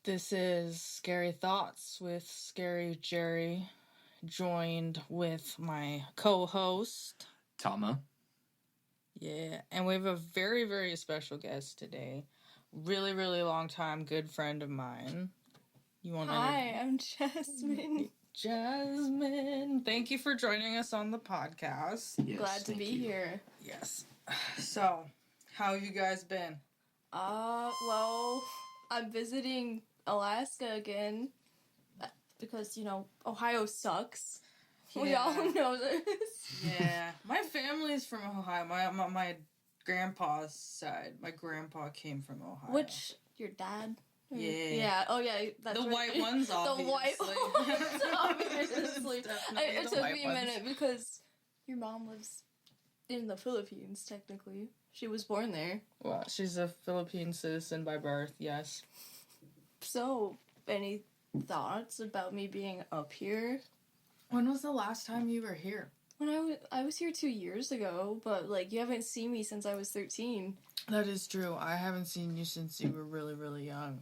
This is Scary Thoughts with Scary Jeri, joined with my co-host, Tama. Yeah, and we have a very, very special guest today. Really, really long time good friend of mine. Hi, I'm Jasmine. Jasmine, thank you for joining us on the podcast. Yes, glad to be here. Yes. So, how have you guys been? Well, I'm visiting Alaska again because, Ohio sucks. Yeah. We all know this. Yeah. My family's from Ohio. My grandpa's side. My grandpa came from Ohio. Which, your dad? Yeah. Yeah. Oh, yeah. That's the white ones, obviously. The white ones, obviously. It took me a minute because your mom lives in the Philippines, technically. She was born there. Well, she's a Philippine citizen by birth, yes. So, any thoughts about me being up here? When was the last time you were here? When I was here 2 years ago, but, you haven't seen me since I was 13. That is true. I haven't seen you since you were really, really young.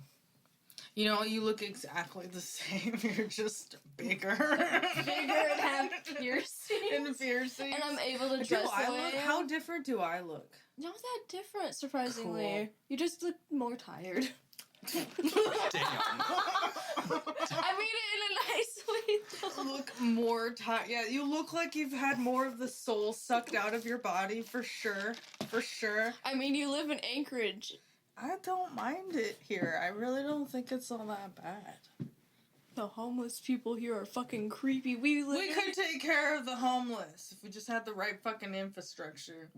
You know, you look exactly the same. You're just bigger. Bigger and have piercings. And I'm able to dress the way. How different do I look? Not that different, surprisingly. Cool. You just look more tired. Damn. I mean it in a nice way, though. Look more tired. Yeah, you look like you've had more of the soul sucked out of your body, for sure. For sure. I mean, you live in Anchorage. I don't mind it here. I really don't think it's all that bad. The homeless people here are fucking creepy. We could take care of the homeless if we just had the right fucking infrastructure.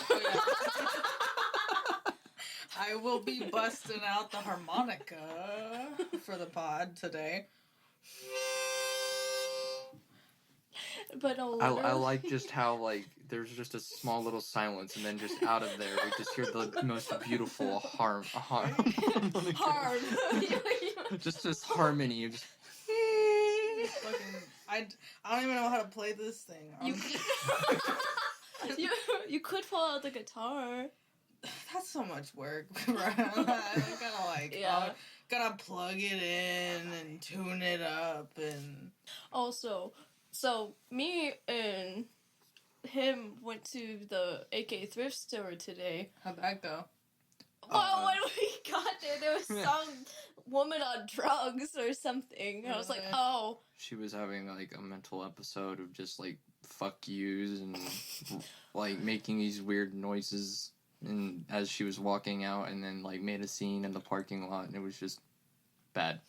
Oh, yeah. I will be busting out the harmonica for the pod today. But I like just how, there's just a small little silence, and then just out of there, we just hear the most beautiful harm. Just this harmony of just... I don't even know how to play this thing. You could pull out the guitar. That's so much work. I gotta plug it in and tune it up and... Also... So, me and him went to the AK thrift store today. How'd that go? Well, when we got there was some woman on drugs or something. I was like, oh. She was having, a mental episode of just, fuck yous and, making these weird noises and as she was walking out, and then, made a scene in the parking lot, and it was just bad.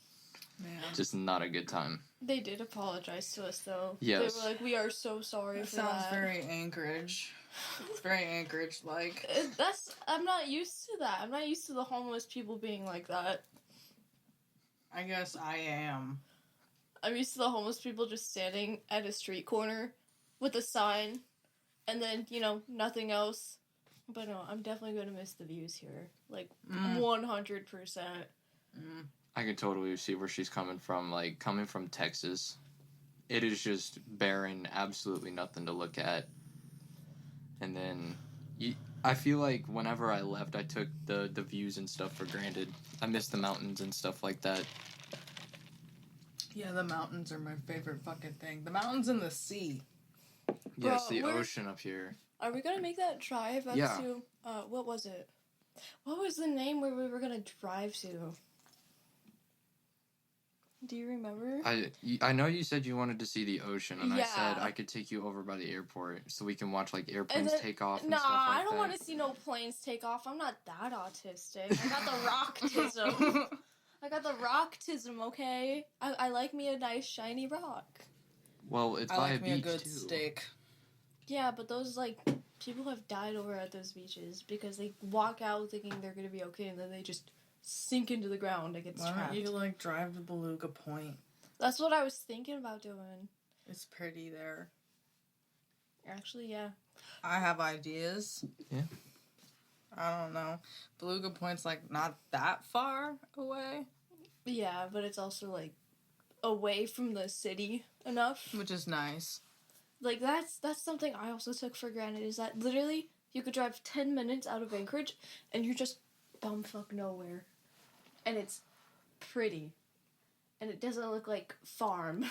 Yeah. Just not a good time. They did apologize to us, though. Yes. They were like, we are so sorry for that. Sounds very Anchorage. It's very Anchorage-like. I'm not used to that. I'm not used to the homeless people being like that. I guess I am. I'm used to the homeless people just standing at a street corner with a sign, and then, nothing else. But no, I'm definitely going to miss the views here. 100%. I can totally see where she's coming from. Coming from Texas, it is just barren, absolutely nothing to look at. And then, I feel like whenever I left, I took the views and stuff for granted. I miss the mountains and stuff like that. Yeah, the mountains are my favorite fucking thing. The mountains and the sea. Yes, the ocean up here. Are we gonna make that drive up to, what was it? What was the name where we were gonna drive to? Do you remember? I know you said you wanted to see the ocean, and I said I could take you over by the airport so we can watch airplanes take off and stuff like that. Nah, I don't want to see no planes take off. I'm not that autistic. I got the rocktism. I got the rocktism, okay? I like me a nice shiny rock. Well, it's by a beach, me a good too. Steak. Yeah, but those, people have died over at those beaches because they walk out thinking they're gonna be okay, and then they just sink into the ground and get trapped. Why don't you, drive to Beluga Point? That's what I was thinking about doing. It's pretty there. Actually, yeah. I have ideas. Yeah. I don't know. Beluga Point's, not that far away. Yeah, but it's also, away from the city enough. Which is nice. That's something I also took for granted, is that literally you could drive 10 minutes out of Anchorage and you're just bumfuck nowhere. and it's pretty. And it doesn't look like farm.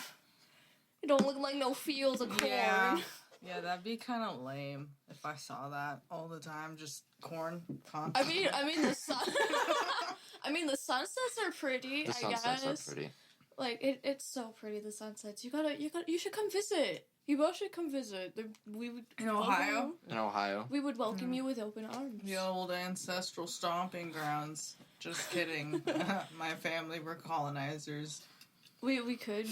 It don't look like no fields of corn. Yeah, that'd be kind of lame if I saw that all the time, just corn. I mean the sun. I mean the sunsets are pretty. The sunsets are pretty. Like it's so pretty. The sunsets. You should come visit. You both should come visit. We would In Ohio. In Ohio. We would welcome you with open arms. The old ancestral stomping grounds. Just kidding. My family were colonizers. We could.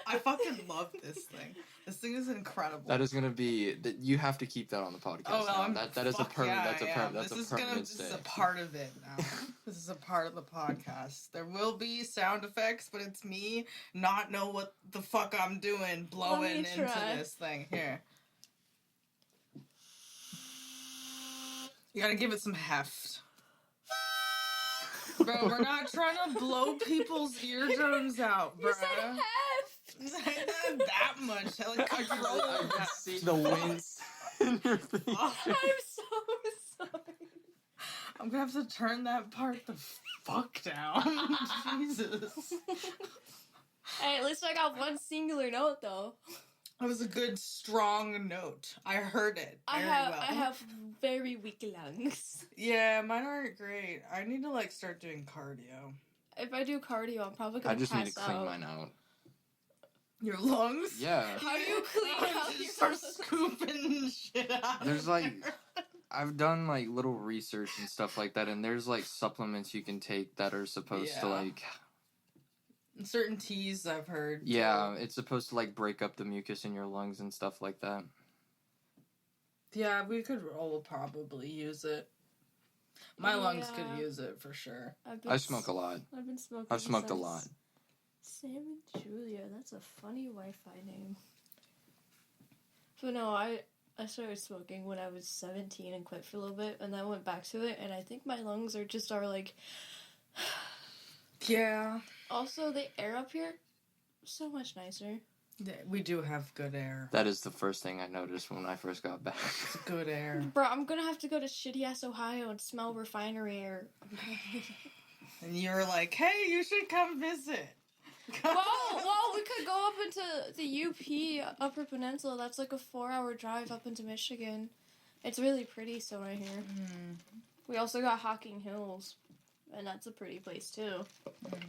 I fucking love this thing. This thing is incredible. That is gonna be. You have to keep that on the podcast. Oh, well, that is a permanent. Yeah, that's a permanent. This is a part of it now. This is a part of the podcast. There will be sound effects, but it's me not know what the fuck I'm doing blowing into this thing. Here. You gotta give it some heft. Bro, we're not trying to blow people's eardrums out, bro. You said heft. Not that much. I can see the winds in your face. I'm so sorry. I'm gonna have to turn that part the fuck down. Jesus. Hey, at least I got one singular note though. That was a good, strong note. I heard it very well. I have very weak lungs. Yeah, mine aren't great. I need to start doing cardio. If I do cardio, I'm probably gonna I just pass need to clean out. mine out. Your lungs? Yeah. How do you clean out your start lungs? scooping shit out. There's I've done little research and stuff like that, and there's supplements you can take that are supposed to certain teas I've heard. Yeah, it's supposed to break up the mucus in your lungs and stuff like that. Yeah, we could all probably use it. My lungs could use it for sure. I smoke a lot. I've been smoking. I've smoked a lot. Sam and Julia, that's a funny Wi-Fi name. But no, I started smoking when I was 17 and quit for a little bit, and then went back to it, and I think my lungs are Yeah. Also, the air up here, so much nicer. Yeah, we do have good air. That is the first thing I noticed when I first got back. It's good air. Bro, I'm gonna have to go to shitty-ass Ohio and smell refinery air. And you're like, hey, you should come visit. well, we could go up into the UP, Upper Peninsula. That's a 4-hour drive up into Michigan. It's really pretty still right here. Mm. We also got Hocking Hills, and that's a pretty place too. Mm.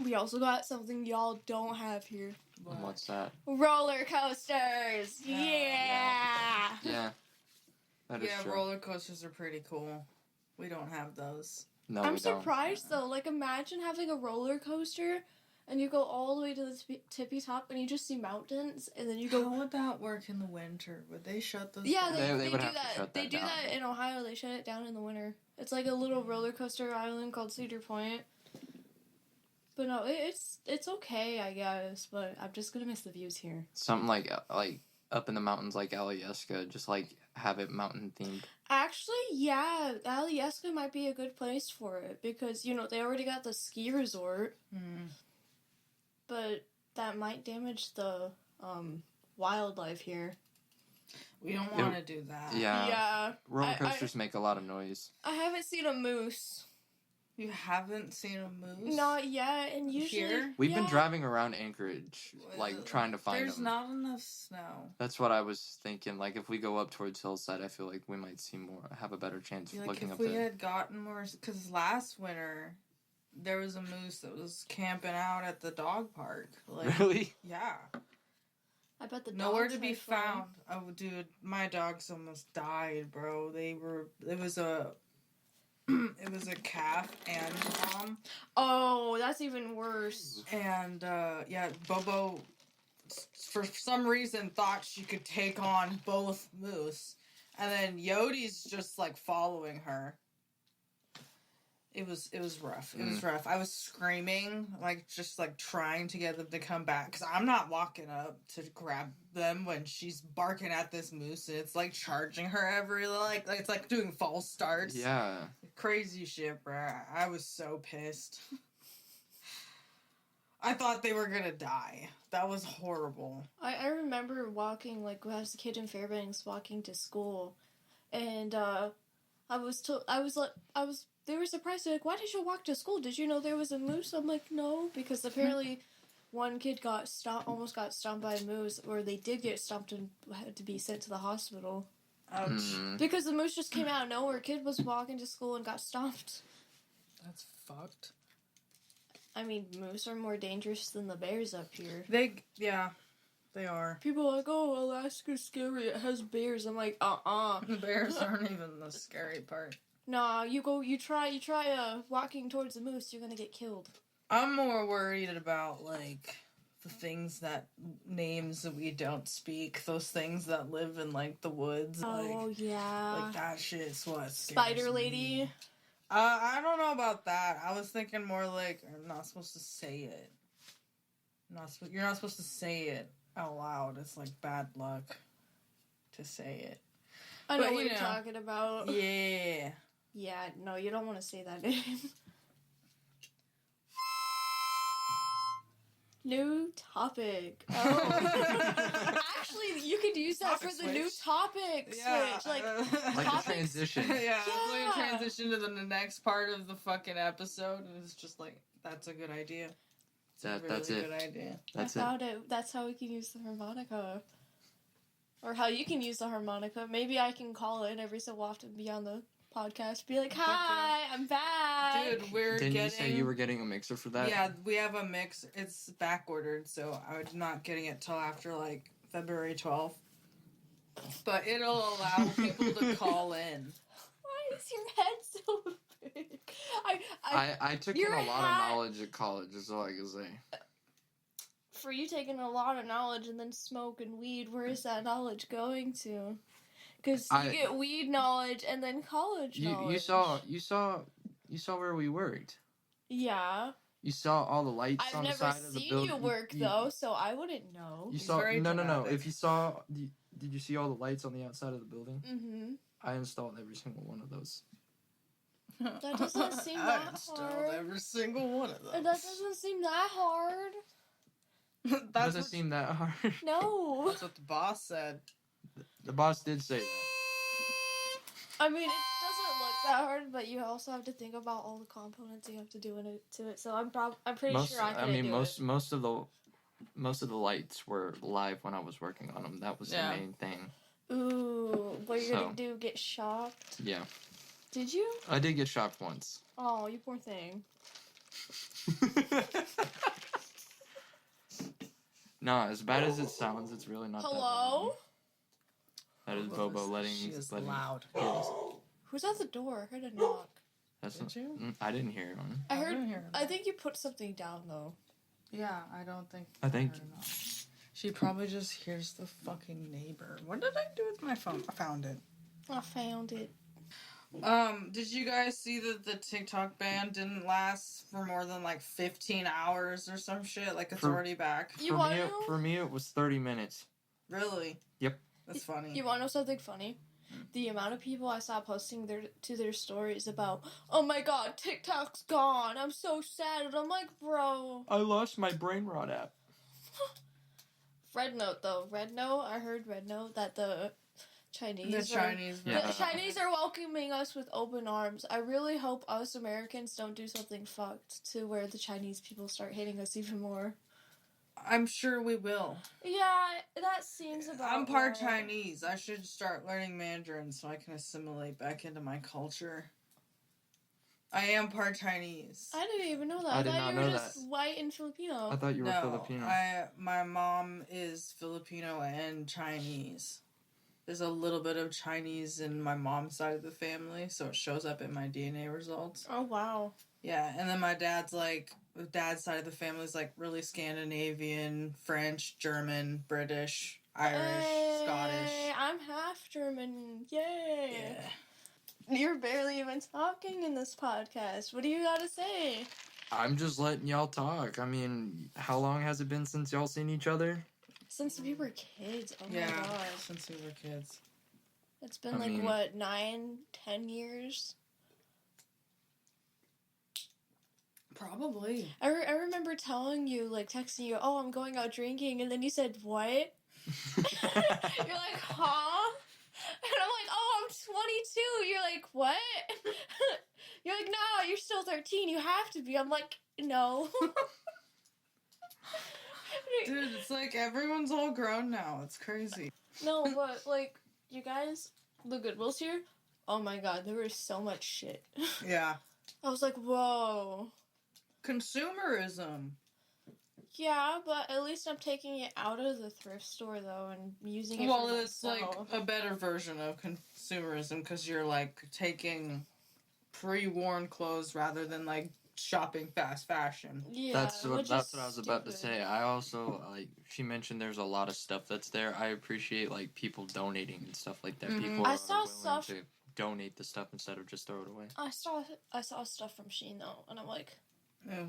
We also got something y'all don't have here. And what's that? Roller coasters! Yeah! Yeah. That is true. Roller coasters are pretty cool. We don't have those. No, I'm we don't. surprised though. Imagine having a roller coaster and you go all the way to the tippy top and you just see mountains and then you go. How would that work in the winter? Would they shut those? Yeah, down? they would do have to that. shut They that do down. that in Ohio. They shut it down in the winter. It's like a little roller coaster island called Cedar Point. But no, it's okay, I guess. But I'm just gonna miss the views here. Something like up in the mountains like Alyeska, just have it mountain themed. Actually, yeah, Alyeska might be a good place for it because they already got the ski resort. Hmm. But that might damage the wildlife here. We don't want to do that. Yeah. Yeah. Roller coasters make a lot of noise. I haven't seen a moose. You haven't seen a moose? Not yet, and usually Here? We've been driving around Anchorage, trying to find There's them. not enough snow. That's what I was thinking. If we go up towards Hillside, I feel like we might see more, have a better chance of looking if up we there. had gotten more, because last winter there was a moose that was camping out at the dog park. Really? Yeah. I bet the Nowhere dogs to be had fun. found. Oh, dude, my dogs almost died, bro. It was a calf and mom. Oh, that's even worse. And, Bobo, for some reason, thought she could take on both moose. And then Yodi's just, following her. It was rough. It was rough. I was screaming, trying to get them to come back. Because I'm not walking up to grab them when she's barking at this moose. And it's, charging her it's, doing false starts. Yeah. Crazy shit, bruh. I was so pissed. I thought they were gonna die. That was horrible. I remember walking, like, when I was a kid in Fairbanks, walking to school, and, they were surprised, they're like, why did you walk to school? Did you know there was a moose? I'm like, no, because apparently one kid almost got stomped by a moose, or they did get stomped and had to be sent to the hospital. Ouch. Mhm. Because the moose just came out of nowhere. Kid was walking to school and got stomped. That's fucked. I mean, moose are more dangerous than the bears up here. They are. People are like, oh, Alaska's scary, it has bears. I'm like, The bears aren't even the scary part. Nah, you try walking towards the moose, you're gonna get killed. I'm more worried about, like, the things names that we don't speak. Those things that live in, like, the woods. Oh, yeah. Like, that shit's what scares Spider lady. me. I don't know about that. I was thinking more like, I'm not supposed to say it. You're not supposed to say it out loud. It's like bad luck to say it. I know But, what you you're know. talking about. Yeah. Yeah, no, you don't want to say that name. New topic. Oh. Actually, you could use that Topic for the new switch. topic switch. Like, Like a topics. transition. Yeah, it's like a Yeah. transition to the next part of the fucking episode, and it's just like, that's a good idea. It's a That's really it. good idea. That's I it. found it. That's how we can use the harmonica. Or how you can use the harmonica. Maybe I can call in every so often, be on the podcast, be like, hi, I'm back. Dude, we're Didn't getting... you say you were getting a mixer for that? Yeah, we have a mix. It's back ordered, so I'm not getting it till after, like, February 12th. But it'll allow people to call in. Why is your head so big? I took in Your a lot hat- of knowledge at college, is all I can say. For you taking a lot of knowledge and then smoke and weed, where is that knowledge going to? Because you get weed knowledge and then college knowledge. You saw where we worked. Yeah. You saw all the lights I've on the never side of the seen building. you work, though, so I wouldn't know. You He's saw very no. dramatic. If you saw, did you see all the lights on the outside of the building? Mm-hmm. I installed every single one of those. That doesn't seem I that installed hard. every single one of those. That doesn't seem that hard. That's Doesn't what, seem that hard. No. that's what the boss said. The boss did say that. I mean, it doesn't look that hard, but you also have to think about all the components you have to do to it. So I'm pretty sure I couldn't do it. Most of the lights were live when I was working on them. That was Yeah. the main thing. Ooh, what you're So- gonna do? Get shocked? Yeah, Did you? I did get shocked once. Oh, you poor thing. Nah, as bad as it sounds, it's really not. Hello? That is Bobo letting. She is letting loud. kids. Who's at the door? I heard a knock. That's Did not, you? I didn't hear one. I didn't heard. hear her. I think you put something down though. Yeah, I don't think. I think- heard enough. She probably just hears the fucking neighbor. What did I do with my phone? I found it. I found it. Did you guys see that the TikTok ban didn't last for more than like 15 hours or some shit? Like it's For- already back. You want to? For me, it was 30 minutes. Really? Yep. That's funny. You want to know something funny? The amount of people I saw posting their stories about, oh my god, TikTok's gone. I'm so sad. And I'm like, bro. I lost my brain rot app. Red Note though. Red Note. I heard Red Note that the Chinese. The are- Chinese. Yeah. The Chinese are welcoming us with open arms. I really hope us Americans don't do something fucked to where the Chinese people start hating us even more. I'm sure we will. Yeah, that seems about I'm part right. Chinese. I should start learning Mandarin so I can assimilate back into my culture. I am part Chinese. I didn't even know that. I I did thought not you were know just white and Filipino. I thought you were No, Filipino. my mom is Filipino and Chinese. There's a little bit of Chinese in my mom's side of the family, so it shows up in my DNA results. Oh wow. Yeah, and then my dad's side of the family is like really Scandinavian, French, German, British, Irish, Hey, Scottish. I'm half German. Yay. Yeah. You're barely even talking in this podcast. What do you gotta say? I'm just letting y'all talk. I mean, how long has it been since y'all seen each other? Since we were kids. Oh Yeah, my god. since we were kids. It's been I like, mean- what, 9, 10 years? Probably. I remember telling you, like, texting you, oh, I'm going out drinking, and then you said, what? You're like, huh? And I'm like, oh, I'm 22. You're like, what? You're like, no, you're still 13. You have to be. I'm like, no. Dude, it's like everyone's all grown now. It's crazy. No, but, like, you guys, the Goodwills here, oh my god, there was so much shit. Yeah. I was like, whoa. Consumerism. Yeah, but at least I'm taking it out of the thrift store, though, and using it Well, for it's like myself. a better version of consumerism because you're like taking pre-worn clothes rather than like shopping fast fashion. Yeah, That's what which I is was about to stupid. say. I also like she mentioned there's a lot of stuff that's there. I appreciate like people donating and stuff like that. Mhm. People I are saw willing stuff- to donate the stuff instead of just throw it away. I saw stuff from Shein, though, and I'm like... Ugh.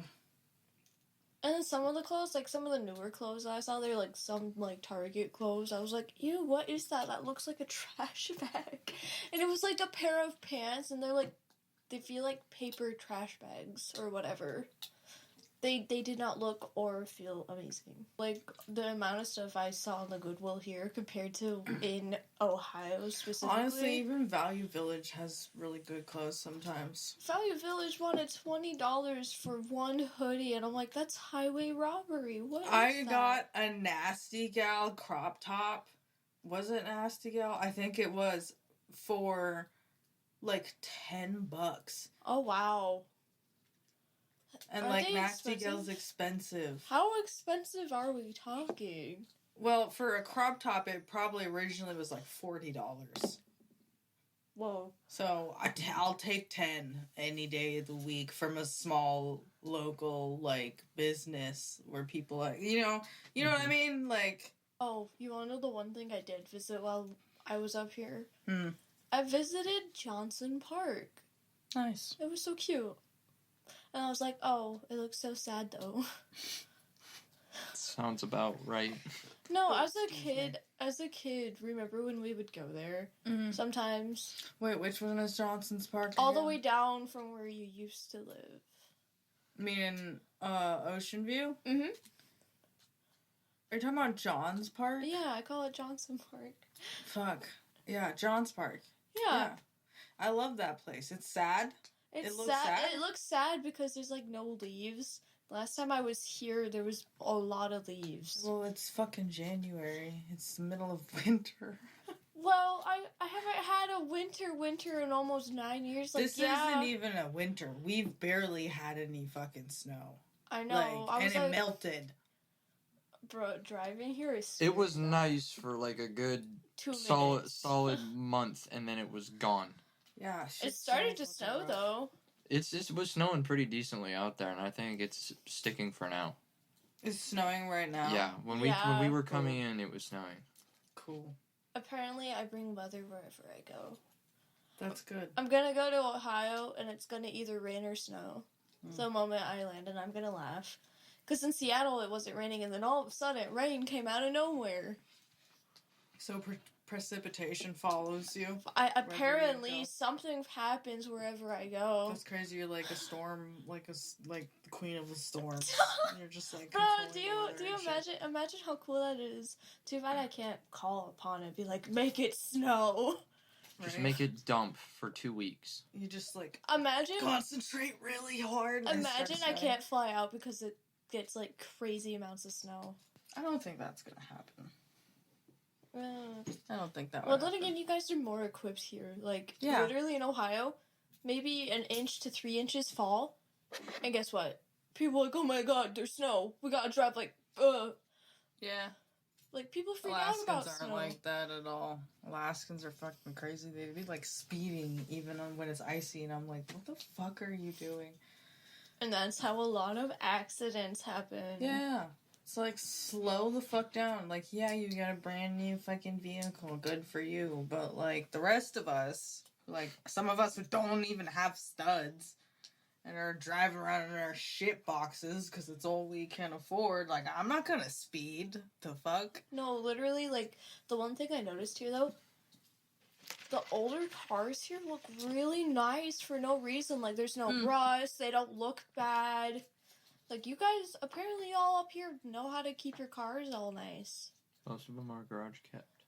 And then some of the clothes, like some of the newer clothes I saw, they're like some like Target clothes. I was like, ew, what is that? That looks like a trash bag. And it was like a pair of pants, and they feel like paper trash bags or whatever. They did not look or feel amazing. Like the amount of stuff I saw in the Goodwill here compared to in Ohio specifically. Honestly, even Value Village has really good clothes sometimes. Value Village wanted $20 for one hoodie, and I'm like, that's highway robbery. What is I that? got a Nasty Gal crop top. Was it Nasty Gal? I think it was for like $10. Oh, wow. And Are like they Nasty expensive? Gal's expensive. How expensive are we talking? Well, for a crop top, it probably originally was like $40. Whoa. So I'll take 10 any day of the week from a small local like business where people are, you know what I mean? Like, Oh, you want to know the one thing I did visit while I was up here? Hmm. I visited Johnson Park. Nice. It was so cute. And I was like, oh, it looks so sad though. Sounds about right. No, Oh, as a kid, remember when we would go there? Mm. Sometimes. Wait, which one is Johnson's Park? All the again? way down from where you used to live. Meaning, Ocean View? Mm-hmm. Are you talking about John's Park? Yeah, I call it Johnson Park. Fuck. Yeah, John's Park. Yeah. I love that place. It's sad. It's It looks sad? It looks sad because there's like no leaves. Last time I was here, there was a lot of leaves. Well, it's fucking January. It's the middle of winter. Well, I haven't had a winter in almost 9 years. Like, This yeah, isn't even a winter. We've barely had any fucking snow. I know. I was and it like, melted. bro, driving here is. It super was sad. nice for like a good 2 minutes. solid month, and then it was gone. Yeah, It started to snow though. It was snowing pretty decently out there, and I think it's sticking for now. It's snowing right now. Yeah, when we were coming in, it was snowing. Cool. Apparently, I bring weather wherever I go. That's good. I'm gonna go to Ohio, and it's gonna either rain or snow. Mm. So the moment I land, and I'm gonna laugh. Because in Seattle, it wasn't raining, and then all of a sudden, rain came out of nowhere. So precipitation follows you. Apparently, go. something happens wherever I go. That's crazy. You're like a storm, like the queen of the storm. And you're just like. Bro, controlling do the you weather and shit. imagine how cool that is? Too bad I can't call upon it. Be like, make it snow. Just Right? make it dump for 2 weeks. You just like Imagine concentrate really hard. and it Imagine starts I snowing. can't fly out because it gets like crazy amounts of snow. I don't think that's gonna happen. I don't think that. Well, would then happen. again, you guys are more equipped here. Like, Yeah. literally in Ohio, maybe 1 inch to 3 inches fall, and guess what? People are like, oh my god, there's snow. We gotta drive like, Yeah. like people freak Alaskans out about aren't snow. like that at all. Alaskans are fucking crazy. They'd be like speeding even when it's icy, and I'm like, what the fuck are you doing? And that's how a lot of accidents happen. Yeah. It's like, slow the fuck down. Like, yeah, you got a brand new fucking vehicle. Good for you. But, like, the rest of us, like, some of us who don't even have studs and are driving around in our shit boxes because it's all we can afford, like, I'm not gonna speed. The fuck? No, literally, like, the one thing I noticed here, though, the older cars here look really nice for no reason. Like, there's no Mm. rust. They don't look bad. Like, you guys, apparently all up here know how to keep your cars all nice. Most of them are garage kept.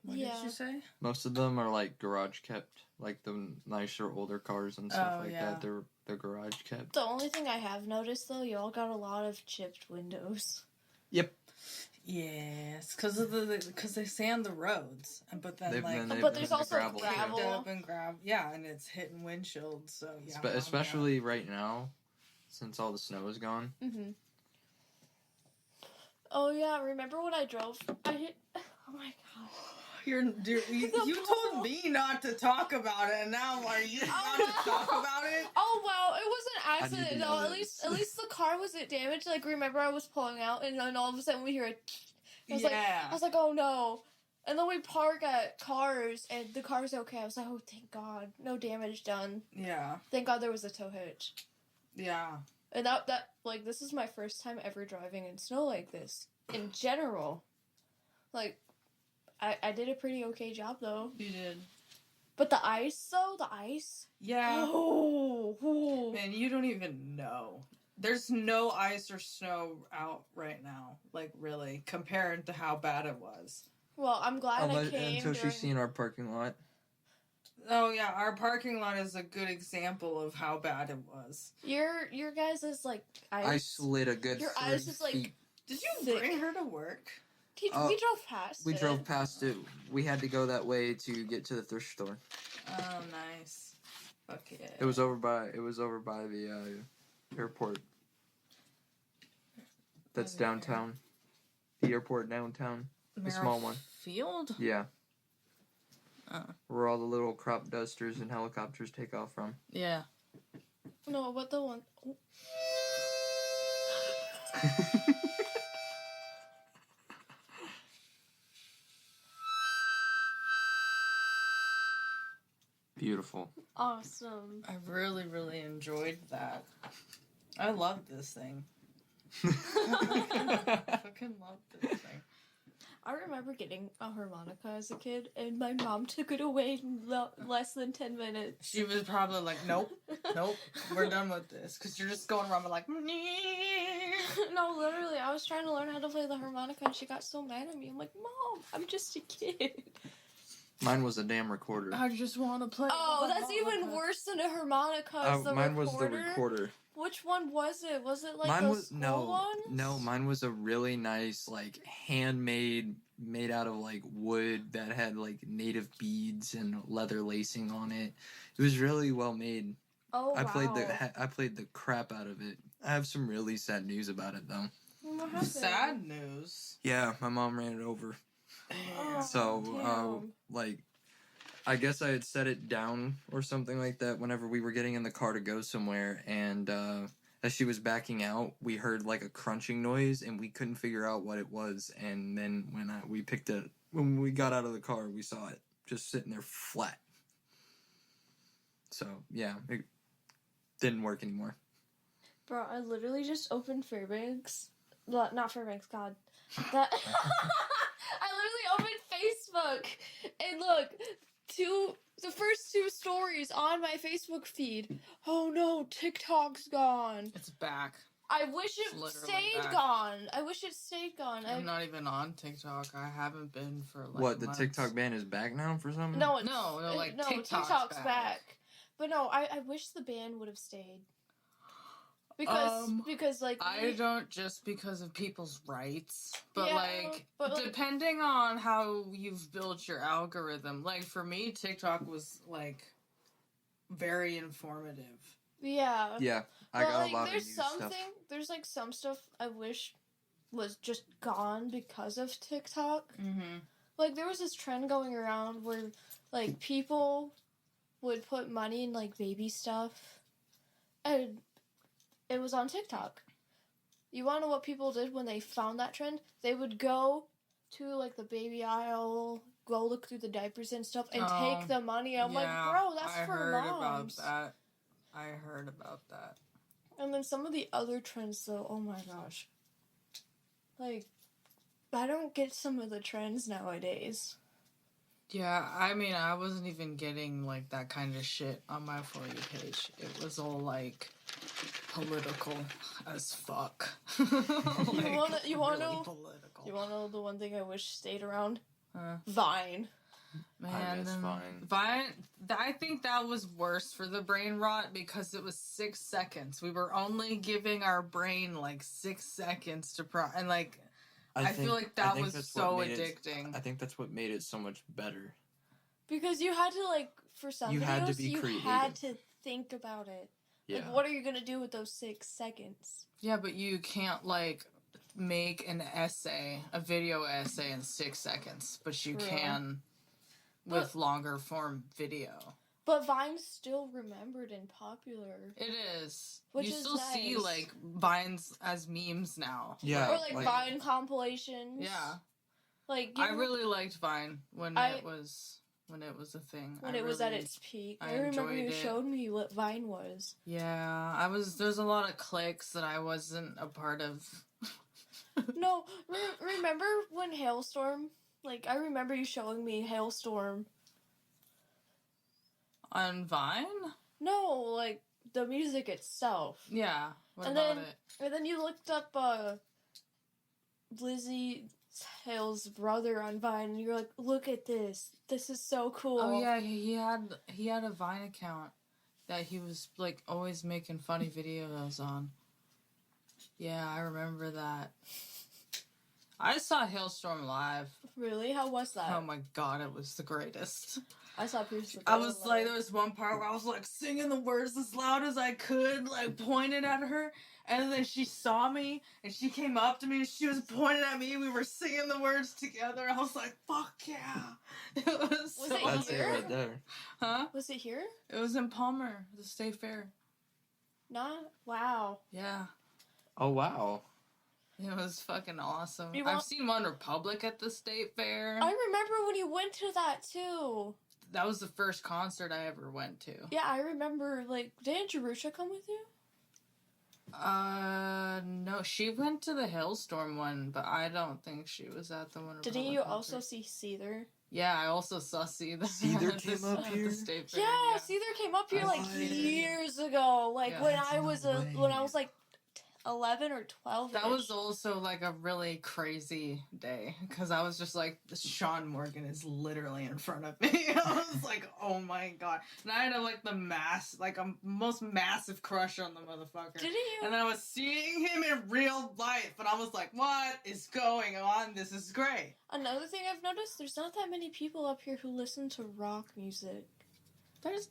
What Yeah. did you say? Most of them are like garage kept, like the nicer older cars and stuff like that. They're garage kept. The only thing I have noticed, though, you all got a lot of chipped windows. Yep. Yes, because they sand the roads, but then But there's also gravel. gravel. kicked up and yeah, and it's hitting windshields. So yeah, Especially right now, since all the snow is gone. Mm-hmm. Oh yeah, remember when I drove? I hit. Oh my god. You told me not to talk about it, and now are you not to talk about it? Oh well, it was an I accident didn't though. know At least the car wasn't damaged. Like, remember I was pulling out, and then all of a sudden we hear a. I was like, oh no. And then we park at Cars, and the car's okay. I was like, oh, thank God. No damage done. Yeah. Thank God there was a tow hitch. Yeah. And that like, this is my first time ever driving in snow like this. In general. Like, I did a pretty okay job, though. You did. But the ice, though? The ice? Yeah. Oh. Man, you don't even know. There's no ice or snow out right now. Like, really. Compared to how bad it was. Well, I'm glad I came until she's seen our parking lot. Oh, yeah. Our parking lot is a good example of how bad it was. Your guys is, like, ice. I slid a good Your 3 ice is, like... feet. Did you thick. bring her to work? We drove past We it. drove past it. We had to go that way to get to the thrift store. Oh, nice. Okay. It was over by the airport. That's downtown. The airport downtown. The small one. Field? Yeah. Oh. Where all the little crop dusters and helicopters take off from. Yeah. No, but the one... Oh. Beautiful. Awesome. I really, really enjoyed that. I love this thing. I fucking love this thing. I remember getting a harmonica as a kid, and my mom took it away in less than 10 minutes. She was probably like, nope, we're done with this. Because you're just going around like, No, literally, I was trying to learn how to play the harmonica, and she got so mad at me. I'm like, Mom, I'm just a kid. Mine was a damn recorder. I just want to play. Oh, that's even worse than a harmonica. Mine was the recorder. Which one was it? Was it like mine the was school ones? No, mine was a really nice, like, handmade, made out of, like, wood that had, like, native beads and leather lacing on it. It was really well made. Oh, I wow. I played the crap out of it. I have some really sad news about it, though. What happened? Sad news. Yeah, my mom ran it over. Oh, So, damn. like, I guess I had set it down or something like that whenever we were getting in the car to go somewhere, and as she was backing out, we heard like a crunching noise, and we couldn't figure out what it was. And then when we got out of the car, we saw it just sitting there flat. So yeah, it didn't work anymore. Bro, I literally just opened Fairbanks. Not Fairbanks, God. That I literally opened Facebook, and look, the first 2 stories on my Facebook feed. Oh no, TikTok's gone. It's back. I wish it stayed gone. I wish it stayed gone. I'm not even on TikTok. I haven't been for like What, the months. TikTok ban is back now for something? No, TikTok's back. But no, I wish the ban would have stayed. Because like I don't just because of people's rights, but Yeah, but, like, depending on how you've built your algorithm. Like for me, TikTok was like very informative. Yeah. Yeah, I But got like, a lot there's of new stuff. There's like some stuff I wish was just gone because of TikTok. Mm-hmm. Like there was this trend going around where like people would put money in like baby stuff, and it was on TikTok. You want to know what people did when they found that trend? They would go to like the baby aisle, go look through the diapers and stuff, and take the money. I'm like, bro, that's for moms. I heard about that. And then some of the other trends, though, oh my gosh. Like, I don't get some of the trends nowadays. Yeah, I mean, I wasn't even getting, like, that kind of shit on my For You page. It was all, like, political as fuck. Like, you wanna really know? political. You wanna know the one thing I wish stayed around? Huh? Vine. I miss Man, Vine. I think that was worse for the brain rot because it was 6 seconds. We were only giving our brain, like, 6 seconds to and, like... I feel like that was so addicting. I think that's what made it so much better. Because you had to, like, for some You videos, had to be you creative. had to think about it. Yeah. Like, what are you gonna do with those 6 seconds? Yeah, but you can't, like, make an essay, a video essay in 6 seconds. But you True. can with longer form video. But Vine's still remembered and popular. It is. Which you is still see, nice. like, Vines as memes now. Yeah. Or, like Vine compilations. Yeah. Like, I really liked Vine when it was a thing. When it was at its peak. I I remember you enjoyed it. showed me what Vine was. Yeah, there's a lot of cliques that I wasn't a part of. No, remember when Hailstorm? Like, I remember you showing me Hailstorm. On Vine? No, like, the music itself. Yeah. What And about then- it? And then you looked up, Lizzie Hale's brother on Vine, and you're like, look at this. This is so cool. Oh yeah, he had a Vine account that he was like always making funny videos on. Yeah, I remember that. I saw Hailstorm live. Really? How was that? Oh my god, it was the greatest. I saw Pierce the I was like, there was one part where I was like singing the words as loud as I could, like pointed at her, and then she saw me and she came up to me and she was pointing at me. We were singing the words together. I was like, "Fuck yeah!" It was so it That's it here? right there. Huh? Was it here? It was in Palmer, the State Fair. Not? Wow. Yeah. Oh, wow. It was fucking awesome. You I've want- seen One Republic at the State Fair. I remember when you went to that, too. That was the first concert I ever went to. Yeah, I remember, like, didn't Jerusha come with you? No, she went to the Hailstorm one, but I don't think she was at the One Republic. Didn't you also concert. see Seether? Yeah, I also saw Seether. Seether at came the- up at here? the State Fair, Yeah, Seether came up here, like, What? years ago. Like, Yeah. when That's I no was, way. when I was, like, 11 or 12. That was also like a really crazy day because I was just like, Sean Morgan is literally in front of me. I was like, oh my god, and I had a most massive crush on the motherfucker. Didn't you? And I was seeing him in real life, and I was like, what is going on? This is great. Another thing I've noticed, there's not that many people up here who listen to rock music. There's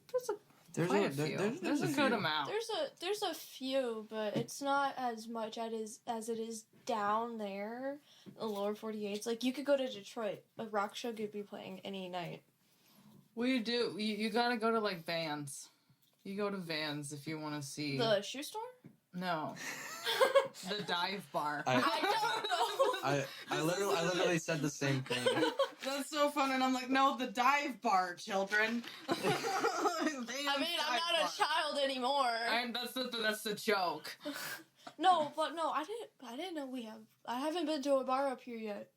There's quite a, a few. there- There's a few. good amount. There's a few, but it's not as much as it is down there in the lower 48s. Like, you could go to Detroit. A rock show could be playing any night. We do. You gotta go to like Vans. You go to Vans if you want to see. The shoe store? No, the dive bar. I don't know. I literally said the same thing. That's so fun, and I'm like, no, the dive bar, children. I mean, I'm not a child anymore. That's the joke. No, but no, I didn't know I haven't been to a bar up here yet.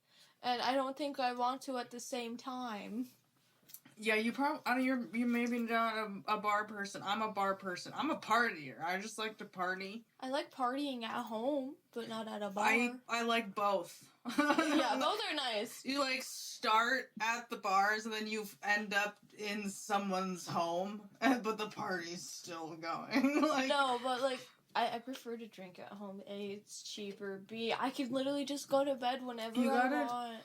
And I don't think I want to at the same time. Yeah, you probably. I mean, you're maybe not a bar person. I'm a bar person. I'm a partier. I just like to party. I like partying at home, but not at a bar. I like both. Yeah, both are nice. You like start at the bars and then you end up in someone's home, but the party's still going. Like, No, but like I prefer to drink at home. A, it's cheaper. B, I can literally just go to bed whenever You I gotta- want.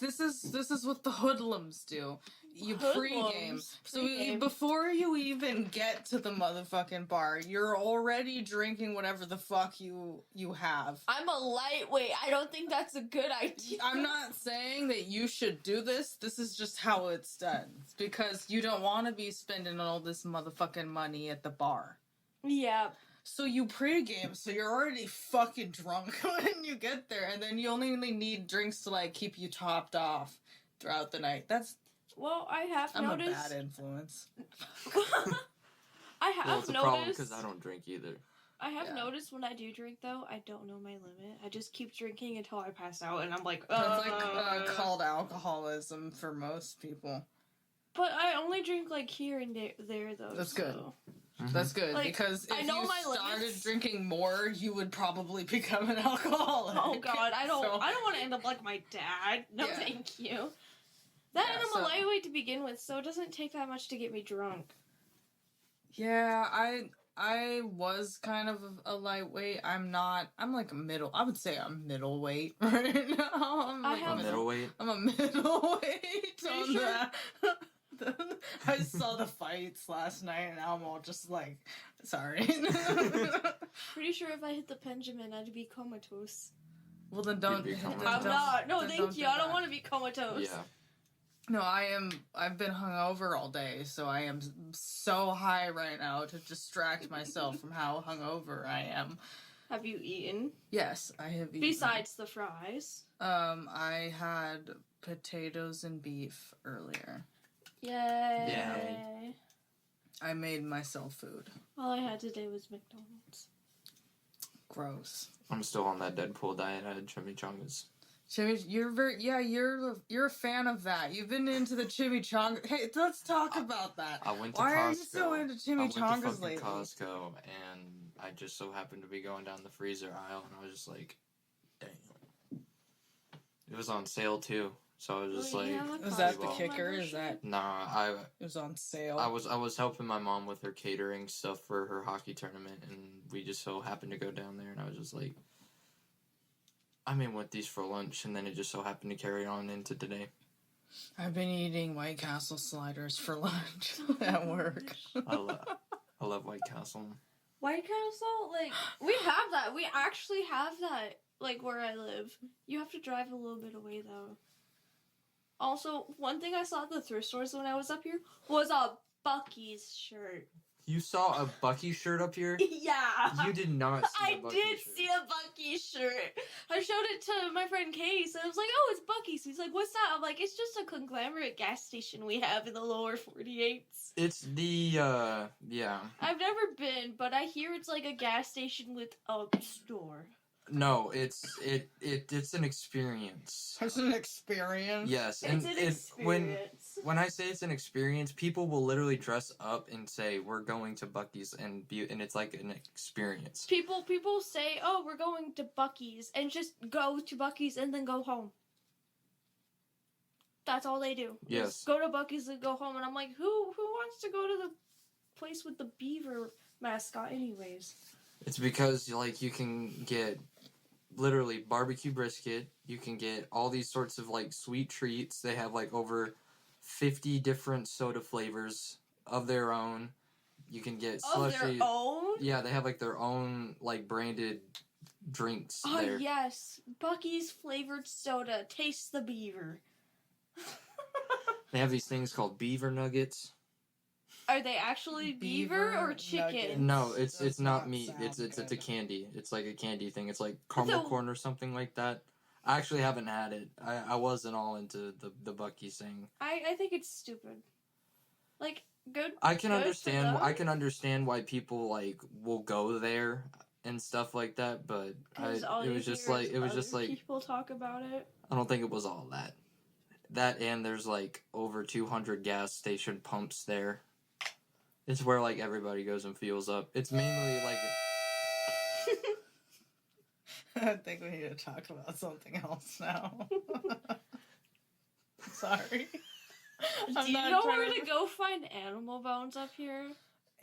this is what the hoodlums do. You pregame. Hoodlums. So Pregame. before you even get to the motherfucking bar, you're already drinking whatever the fuck you have. I'm a lightweight. I don't think that's a good idea. I'm not saying that you should do this. This is just how it's done. It's because you don't want to be spending all this motherfucking money at the bar. Yeah. So you pregame, so you're already fucking drunk when you get there, and then you only need drinks to like keep you topped off throughout the night. Well, I have I'm noticed. a bad influence. I have Well, it's a problem noticed. because I don't drink either. I have Yeah. noticed when I do drink, though, I don't know my limit. I just keep drinking until I pass out, and I'm like, That's like called alcoholism for most people. But I only drink, like, here and there though. That's so. good. Mhm. That's good, Like, because I if know you my started limits. drinking more, you would probably become an alcoholic. Oh God, I don't So- want to end up like my dad. No, Yeah. thank you. That Yeah, and I'm so- a lightweight to begin with, so it doesn't take that much to get me drunk. Yeah, I was kind of a lightweight. I'm not. I'm like a middle. I would say I'm middleweight right now. I'm I like have- a Middleweight. I'm a middleweight Pretty on sure- that. I saw the fights last night, and now I'm all just like, sorry. Pretty sure if I hit the Benjamin, I'd be comatose. Well, then don't. You'd be comatose. I'm not. No, then thank you. do I don't that. want to be comatose. Yeah. No, I am. I've been hungover all day, so I am so high right now to distract myself from how hungover I am. Have you eaten? Yes, I have eaten. Besides the fries. I had potatoes and beef earlier. Yay. I made myself food. All I had today was McDonald's. Gross. I'm still on that Deadpool diet. I had chimichangas. You're a fan of that. You've been into the chimichanga. Hey, let's talk about that. I went to Why Costco. are you so into I went chimichangas to fucking lately? Costco, and I just so happened to be going down the freezer aisle, and I was just like, damn. It was on sale too, so I was just like, Is that the well, kicker? Is that nah. it was on sale? I was helping my mom with her catering stuff for her hockey tournament, and we just so happened to go down there, and I was just like, I want these for lunch, and then it just so happened to carry on into today. I've been eating White Castle sliders for lunch at work. I love White Castle. White Castle, like, we have that. We actually have that, like, where I live. You have to drive a little bit away, though. Also, one thing I saw at the thrift stores when I was up here was a Buc-ee's shirt. You saw a Bucky shirt up here? Yeah. You did not see I a Bucky did shirt. see a Buc-ee's shirt. I showed it to my friend Case, and I was like, oh, it's Buc-ee's. He's like, what's that? I'm like, it's just a conglomerate gas station we have in the lower 48s. It's the, yeah. I've never been, but I hear it's like a gas station with a store. No, it's an experience. It's an experience. Yes, It's and an when experience. when I say it's an experience, people will literally dress up and say we're going to Bucky's and it's like an experience. People say, oh, we're going to Buc-ee's, and just go to Buc-ee's and then go home. That's all they do. Yes. Just go to Buc-ee's and go home, and I'm like, who wants to go to the place with the beaver mascot anyways? It's because like you can get literally barbecue brisket, you can get all these sorts of like sweet treats. They have like over 50 different soda flavors of their own. You can get Of slushy. their own? Yeah, they have like their own like branded drinks Oh, there. yes. Buc-ee's flavored soda. Taste the beaver. They have these things called beaver nuggets. Are they actually beaver Beaver or chicken? nuggets. No, it's Does not not meat. It's sound a good. candy. It's like a candy thing. It's like caramel So- corn or something like that. I actually haven't had it. I wasn't all into the Buc-ee's thing. I think it's stupid. Like, good. I can good for understand. them. I can understand why people like will go there and stuff like that. But All it you was just hear like is it was other just like people talk about it. I don't think it was all that. That and there's like over 200 gas station pumps there. It's where like everybody goes and fuels up. It's mainly like I think we need to talk about something else now. Sorry. Do you know where to go find animal bones up here?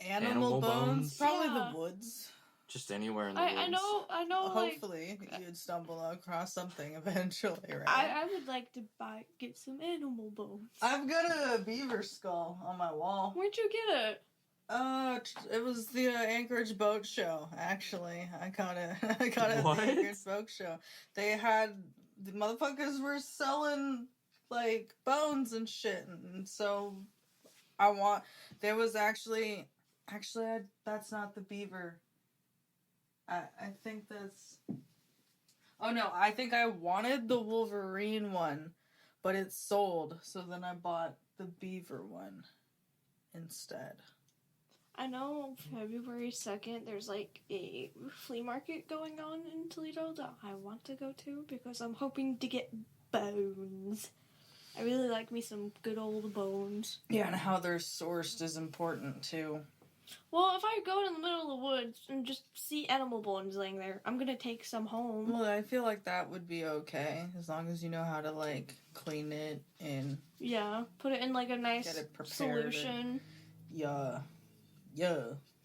Animal Animal bones? bones? Probably Yeah. the woods. just anywhere in the woods. I know. Like, Hopefully, you'd stumble across something eventually, right? I would like to get some animal bones. I've got a beaver skull on my wall. Where'd you get it? It was the Anchorage Boat Show. Actually, I got it. I got it at What? the Anchorage Boat Show. They had the motherfuckers were selling like bones and shit, and so There was actually, that's not the beaver. I think that's. Oh no, I think I wanted the Wolverine one, but it sold, so then I bought the beaver one instead. I know February 2nd there's like a flea market going on in Toledo that I want to go to because I'm hoping to get bones. I really like me some good old bones. Yeah, and how they're sourced is important too. Well, if I go in the middle of the woods and just see animal bones laying there, I'm gonna take some home. Well, I feel like that would be okay as long as you know how to like clean it and Yeah, put it in like a nice get it prepared. solution. Yeah.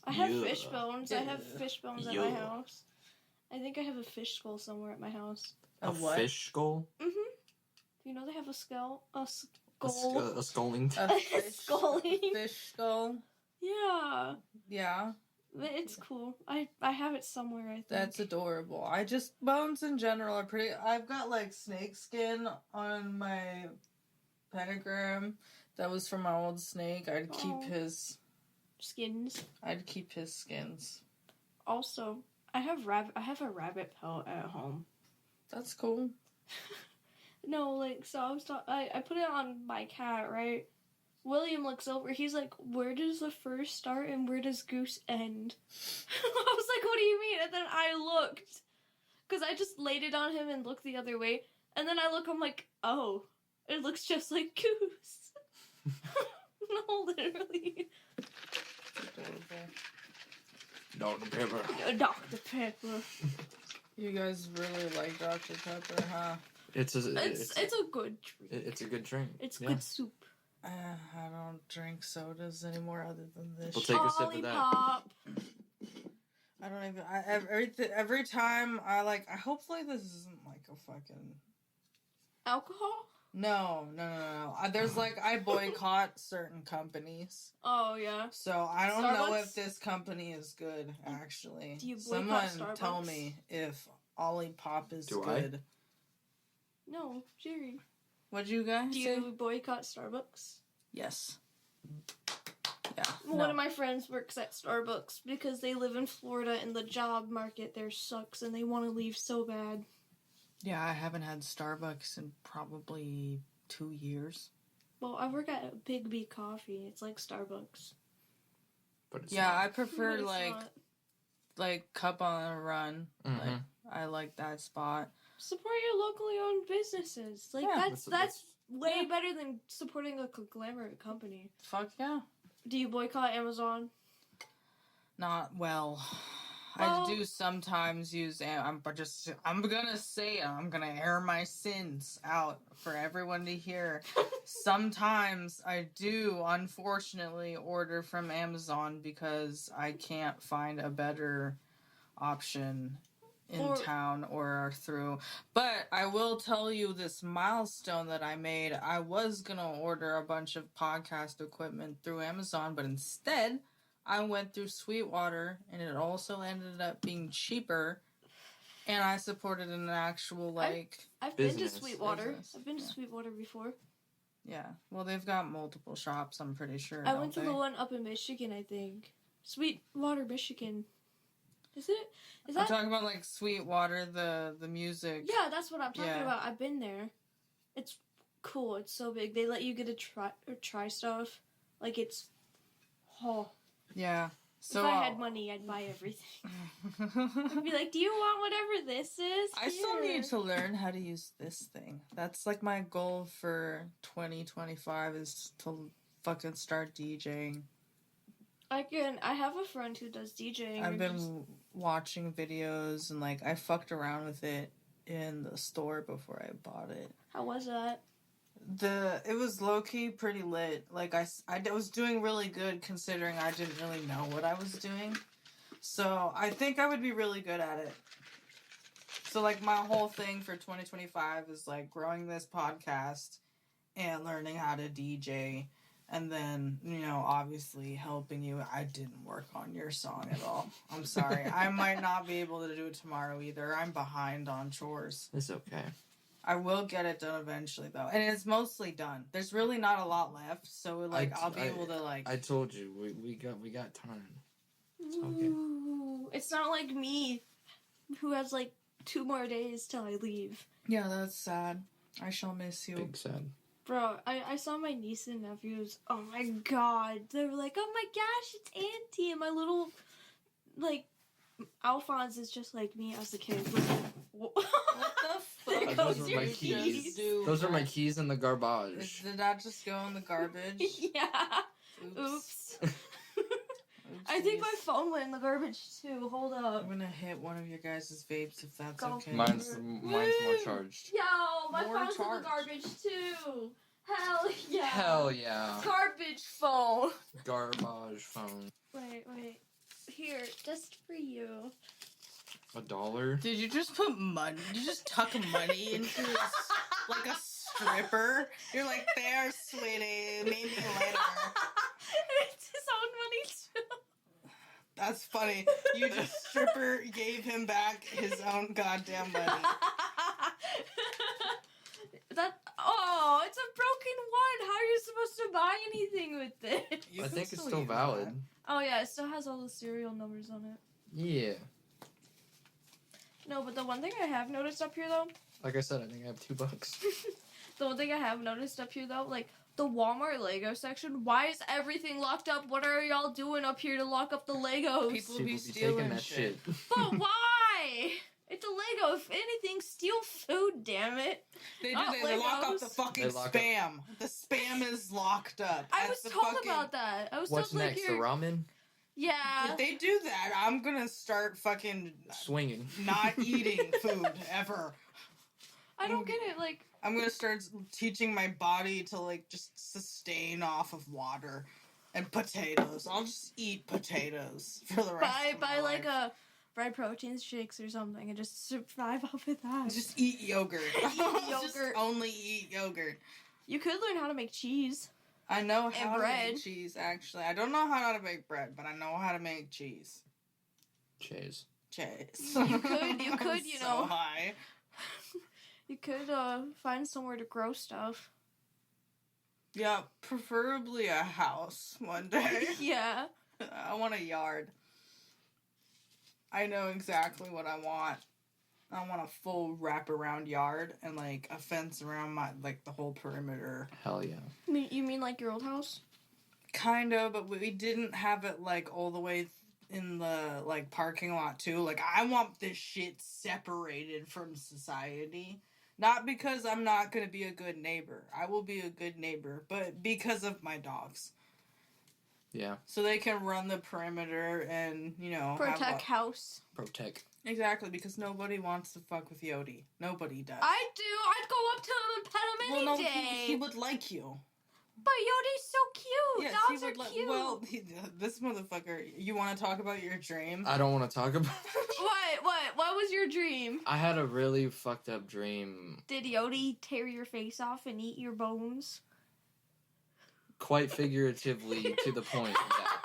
I have Yeah. fish bones. I have Yeah. fish bones at Yeah. my house. I think I have a fish skull somewhere at my house. A what? fish skull? Mm-hmm. You know they have a skull? A A skull. sculling? A fish, Sculling. a fish skull. Yeah. Yeah, It's cool. I have it somewhere, I think. that's adorable. Bones in general are pretty. I've got like snake skin on my pentagram. That was from my old snake. I'd keep his skins. skins. Also, I have a rabbit pelt at home. That's cool. No, like, so I put it on my cat, right? William looks over. He's like, "Where does the fur start and where does Goose end?" I was like, "What do you mean?" And then I looked, because I just laid it on him and looked the other way. And then I look, I'm like, "Oh, it looks just like Goose." No, literally. Adorable. Dr. Pepper. Dr. Pepper. You guys really like Dr. Pepper, huh? It's a good drink. It's a good drink. It's good soup. I don't drink sodas anymore other than this. We'll take a sip of that. Lollipop. I don't even. Every time I hopefully this isn't like a fucking. Alcohol? No. There's like I boycott certain companies, Oh, yeah. so I don't know Starbucks? if this company is good. Actually, Do you boycott Starbucks? tell me if Olipop is Do I? good. No, Jeri. What'd you guys Do say? you boycott Starbucks? Yes. Yeah. One of my friends works at Starbucks because they live in Florida and the job market there sucks and they want to leave so bad. Yeah, I haven't had Starbucks in probably 2 years. Well, I work at Big B Coffee. It's like Starbucks. But it's Yeah, not. I prefer But it's like not. Cup on a Run. Mhm. Like I like that spot. Support your locally owned businesses. Like Yeah. that's way Yeah. better than supporting a conglomerate company. Fuck yeah. Do you boycott Amazon? Not well. Well- I do sometimes use. I'm gonna say it. I'm gonna air my sins out for everyone to hear. Sometimes I do, unfortunately, order from Amazon because I can't find a better option in town or through. But I will tell you this milestone that I made. I was gonna order a bunch of podcast equipment through Amazon, but instead I went through Sweetwater, and it also ended up being cheaper. And I supported an actual like. I've Business. been to Sweetwater. Business, I've been to yeah. Sweetwater before. Yeah, well, they've got multiple shops. I'm pretty sure. I don't went to they? the one up in Michigan, I think. Sweetwater, Michigan. Is it? Is I'm that? talking about like Sweetwater, the music. Yeah, that's what I'm talking Yeah. about. I've been there. It's cool. It's so big. They let you get to try stuff. Like it's. Oh. Yeah. So If I had money, I'd buy everything. I'd be like, "Do you want whatever this is?" I still Here." need to learn how to use this thing. That's like my goal for 2025 is to fucking start DJing. I have a friend who does DJing. I've and been just- watching videos and like I fucked around with it in the store before I bought it. How was that? It was low key pretty lit. Like I was doing really good considering I didn't really know what I was doing. So I think I would be really good at it. So like my whole thing for 2025 is like growing this podcast and learning how to DJ. And then, obviously helping you. I didn't work on your song at all. I'm sorry. I might not be able to do it tomorrow either. I'm behind on chores. It's okay. I will get it done eventually, though. And it's mostly done. There's really not a lot left. So, I'll be able to, I told you, we got time. It's okay. Ooh, it's not like me, who has, 2 more days till I leave. Yeah, that's sad. I shall miss you. Big sad. Bro, I saw my niece and nephews. Oh my god. They were like, oh my gosh, it's Auntie. And my little, like, Alphonse is just like me as a kid. What the There fuck? goes Those are your my keys. keys. Those are my keys in the garbage. Did that just go in the garbage? Yeah. Oops. I think my Oopsies. phone went in the garbage too. Hold up. I'm gonna hit one of your guys' vapes if that's Go. okay. Mine's more charged. Yo, my More phone's in charged. the garbage too. Hell yeah. Hell yeah. Garbage phone. Garbage phone. Wait. Here, just for you. $1? Did you just put money? Did you just tuck money into his, like a stripper? You're like, there, sweetie. Maybe later. It's his own money too. That's funny. You just stripper gave him back his own goddamn money. It's a broken one. How are you supposed to buy anything with it? You I can think it's still still use valid. that. Oh yeah, it still has all the serial numbers on it. Yeah. No, but the one thing I have noticed up here though, Like I said, I think I have $2. the one thing I have noticed up here though, like the Walmart Lego section, why is everything locked up? What are y'all doing up here to lock up the Legos? People People be be stealing taking that shit. shit. But why? It's a Lego. If anything, steal food, damn it. They do. Not They lock up Legos. the fucking They lock up- spam. The spam is locked up. I at was the told fucking- about that. I was What's told next? like The you're... ramen? Yeah. If they do that, I'm gonna start fucking Swinging. not eating food ever. I don't get it. Like, I'm gonna start teaching my body to like just sustain off of water and potatoes. I'll just eat potatoes for the rest of my buy like life. a bread protein shakes or something and just survive off of that. Just eat yogurt. Just yogurt. only eat yogurt. You could learn how to make cheese. I know how to bread. make cheese, actually. I don't know how to make bread, but I know how to make cheese. Cheese. Cheese. You could, I'm you so know. high. You could find somewhere to grow stuff. Yeah, preferably a house one day. Yeah. I want a yard. I know exactly what I want. I want a full wraparound yard and like a fence around my like the whole perimeter. Hell yeah. You mean like your old house? Kind of, but we didn't have it like all the way in the like parking lot too. Like I want this shit separated from society. Not because I'm not going to be a good neighbor. I will be a good neighbor, but because of my dogs. Yeah. So they can run the perimeter and, you know, Protect house. Protect. Exactly, because nobody wants to fuck with Yodi. Nobody does. I do. I'd go up to him and pet him any well, no, day. he would like you. But Yodi's so cute. Yes, Dogs he are would like. cute. Well, this motherfucker. You want to talk about your dream? I don't want to talk about What was your dream? I had a really fucked up dream. Did Yodi tear your face off and eat your bones? Quite figuratively to the point of that.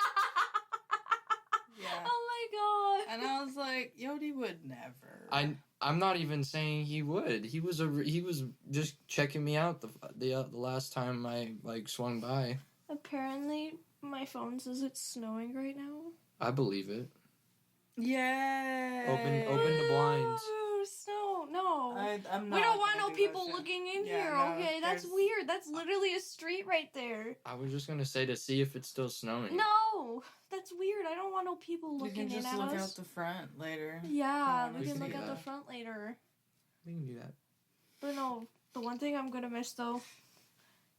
Yeah. Oh my god. And I was like, Yodi would never. I'm not even saying he would. He was just checking me out the last time I like swung by. Apparently, my phone says it's snowing right now. I believe it. Yeah. Open the blinds. Ooh, snow. No. I'm not We don't want gonna no do that people shit. looking in Yeah, here, no, okay? That's there's- weird. That's literally a street right there. I was just gonna say to see if it's still snowing. No! That's weird. I don't want no people We looking can in just at look us. out the front later. Yeah, We we can can do look at that. the front later. We can do that. But no, the one thing I'm gonna miss though,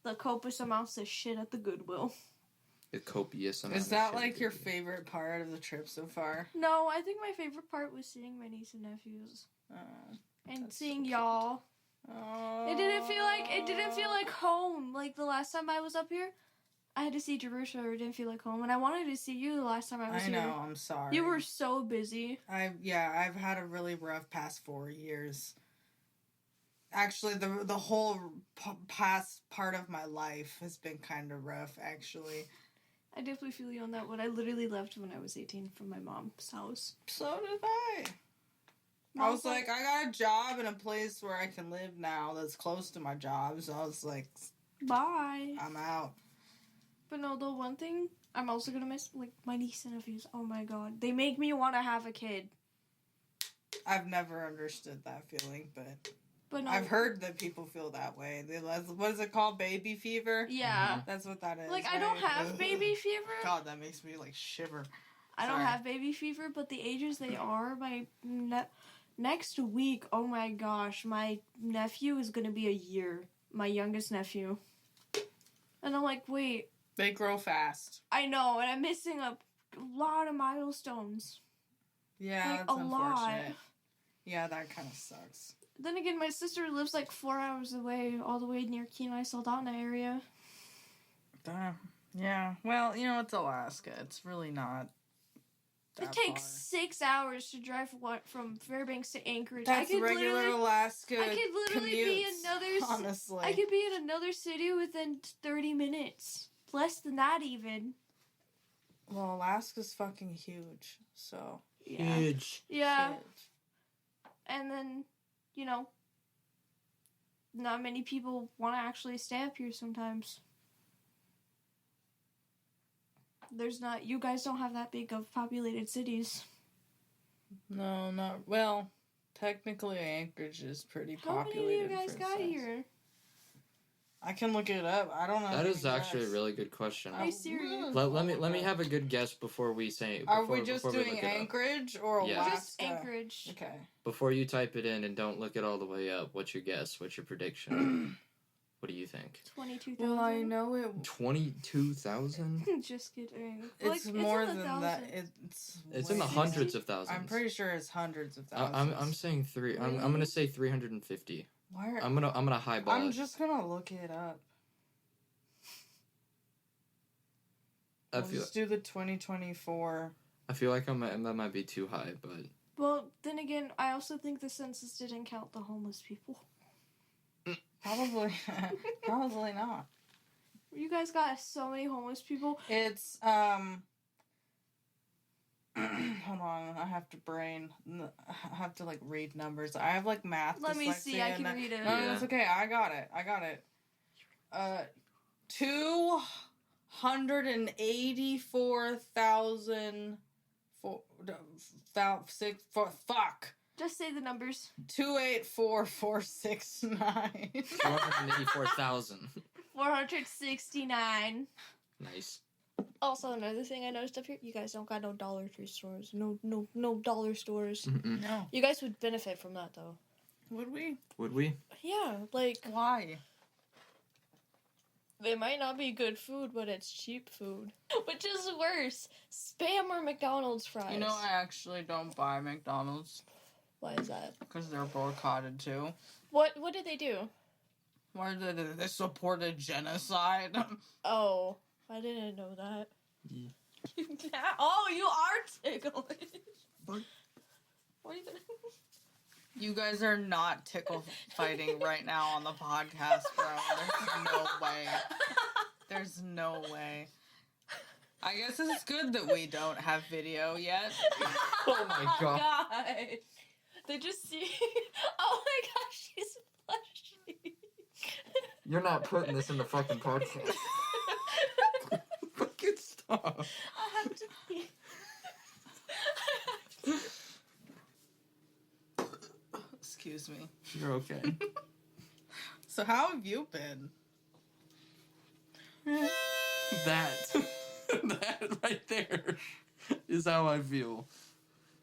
the copious amounts of shit at the Goodwill. The copious amount. Is of that shit like we your do. favorite part of the trip so far? No, I think my favorite part was seeing my niece and nephews Oh. and That's seeing so cute. y'all. Oh. It didn't feel like home. Like the last time I was up here, I had to see Jerusha, or it didn't feel like home, and I wanted to see you the last time I was I here. know. I'm sorry. You were so busy. I've had a really rough past 4 years. Actually, the whole past part of my life has been kind of rough. Actually, I definitely feel you on that one. I literally left when I was 18 from my mom's house. so did I. I was like, I got a job in a place where I can live now that's close to my job. So I was like, bye. I'm out. But no, the one thing I'm also gonna miss, like, my niece and nephews. Oh my god. They make me want to have a kid. I've never understood that feeling, but But no, I've heard that people feel that way. What is it called? Baby fever? Yeah. That's what that is. Like, I don't have baby fever. God, that makes me, like, shiver. I don't have baby fever, but the ages they are, next week, oh my gosh, my nephew is going to be a year. My youngest nephew. And I'm like, wait. They grow fast. I know, and I'm missing a lot of milestones. Yeah, like, that's a unfortunate. lot. Yeah, that kind of sucks. Then again, my sister lives like 4 hours away, all the way near Kenai Saldana area. Yeah, well, you know, it's Alaska. It's really not that It takes far. 6 hours to drive from Fairbanks to Anchorage. That's regular Alaska. I could literally be honestly. I could be in another city within 30 minutes. Less than that, even. Well, Alaska's fucking huge, so. Yeah. Huge. Yeah. Huge. And then, you know, not many people want to actually stay up here sometimes. You guys don't have that big of populated cities. No, not, well, technically Anchorage is pretty populated. How many of you guys got here? I can look it up. I don't know. That is actually a really good question. Are you serious? Let me have a good guess before we say. Are we just doing Anchorage or Alaska? Just Anchorage. Okay. Before you type it in and don't look it all the way up, what's your guess? What's your prediction? What do you think? 22,000. Well, I know it. 22,000? Just kidding. It's more than that. It's in the hundreds of thousands. I'm pretty sure it's hundreds of thousands. I'm saying three. I'm gonna say 350. Why? I'm gonna highball. I'm just gonna look it up. We'll just do the 2024. I feel like that might be too high, but. Well, then again, I also think the census didn't count the homeless people. Probably not. You guys got so many homeless people. It's hold on, I have to like read numbers. I have like math. Let me see. I can read it. No, that's okay. I got it. 284,000. Fuck. Just say the numbers. 284,469. 284,000. 469. Nice. Also, another thing I noticed up here, you guys don't got no Dollar Tree stores. No dollar stores. Mm-mm. No. You guys would benefit from that, though. Would we? Would we? Yeah, like... Why? They might not be good food, but it's cheap food. Which is worse, Spam or McDonald's fries? You know, I actually don't buy McDonald's. Why is that? Because they're boycotted, too. What did they do? Why did they support a genocide? Oh, I didn't know that. Yeah. Oh, you are ticklish. What are you gonna... You guys are not tickle fighting right now on the podcast, bro. There's no way. There's no way. I guess it's good that we don't have video yet. Oh my god. They just see... Oh my gosh, she's blushing. You're not putting this in the fucking podcast. Fucking stop. I have to pee. Excuse me. You're okay. So how have you been? That right there is how I feel.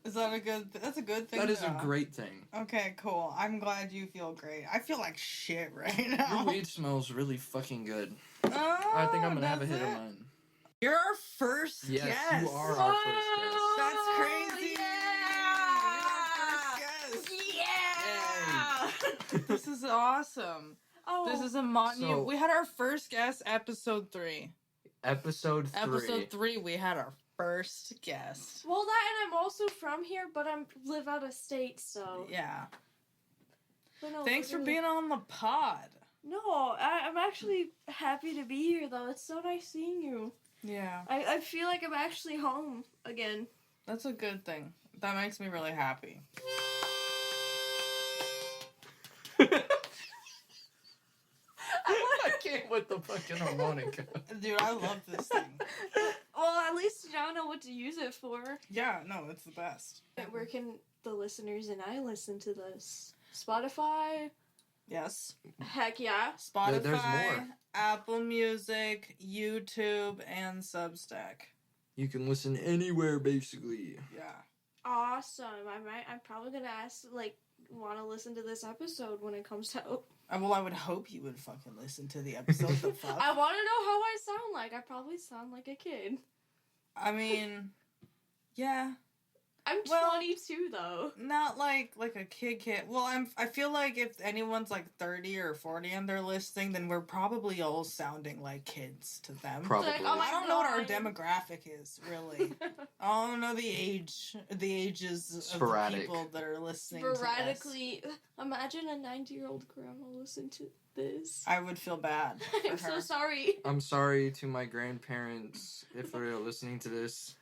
Is that that's a good thing? That is a great thing. Okay, cool. I'm glad you feel great. I feel like shit right now. Your weed smells really fucking good. Oh, I think I'm gonna have a hit it? of mine. You're our first Yes, guest. you are our first guest. That's crazy. Yeah! This is awesome. Oh. This is So- we had our first guest, episode 3. Episode 3. Episode 3, we had our first guest. Well, that and I'm also from here, but I live out of state, so... Yeah. But no, Thanks for really- being on the pod. No, I'm actually happy to be here, though. It's so nice seeing you. Yeah. I feel like I'm actually home again. That's a good thing. That makes me really happy. I can't with the fucking harmonica. Dude, I love this thing. Well, at least now I know what to use it for. Yeah, no, it's the best. Where can the listeners and I listen to this? Spotify? Yes. Heck yeah. Spotify, There's more. Apple Music, YouTube, and Substack. You can listen anywhere, basically. Yeah. Awesome. I'm probably gonna want to listen to this episode when it comes out. Well, I would hope you would fucking listen to the episode. The fuck? I want to know how I sound like. I probably sound like a kid. I mean, yeah. I'm 22 though. Not like a kid. Well, I feel like if anyone's like 30 or 40 and they're listening, then we're probably all sounding like kids to them. Probably. Like, oh my I don't know what our God. demographic is really. I don't know the ages of the people that are listening. Sporadically, imagine a 90-year-old grandma listen to this. I would feel bad. For I'm her. so sorry. I'm sorry to my grandparents if they're listening to this.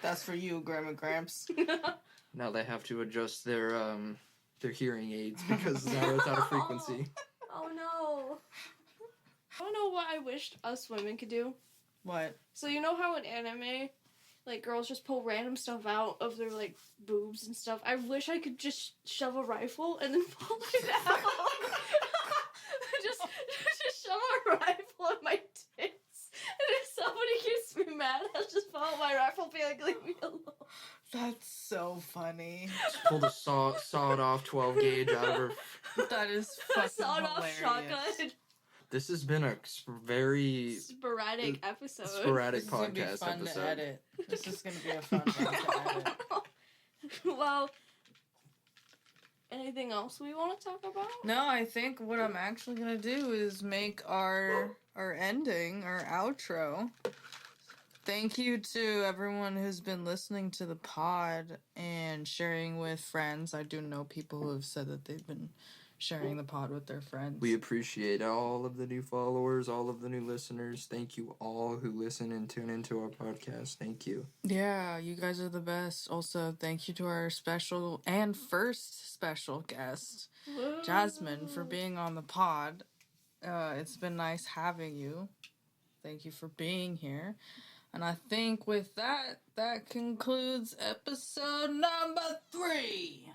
That's for you, Grandma Gramps. Now they have to adjust their hearing aids because now it's out of frequency. Oh no. I don't know what I wished us women could do. What? So you know how in anime, like girls just pull random stuff out of their like boobs and stuff. I wish I could just shove a rifle and then pull it out. just shove a rifle in my tits. And if somebody gets me mad, I'll just pull out my rifle and be like, leave me alone. That's so funny. Just pulled a sawed off 12 gauge out of her. That is fucking Sawed-off hilarious. shotgun. This has been a very Sporadic episode. sporadic This is gonna be podcast fun episode. to edit. This is gonna be a fun one to edit. Well, anything else we want to talk about? No, I think what I'm actually gonna do is make our ending, our outro. Thank you to everyone who's been listening to the pod and sharing with friends. I do know people who have said that they've been sharing the pod with their friends. We appreciate all of the new followers, all of the new listeners. Thank you all who listen and tune into our podcast. Thank you. Yeah, you guys are the best. Also, thank you to our special and first special guest, Jasmine, for being on the pod. It's been nice having you. Thank you for being here. And I think with that concludes episode number 3.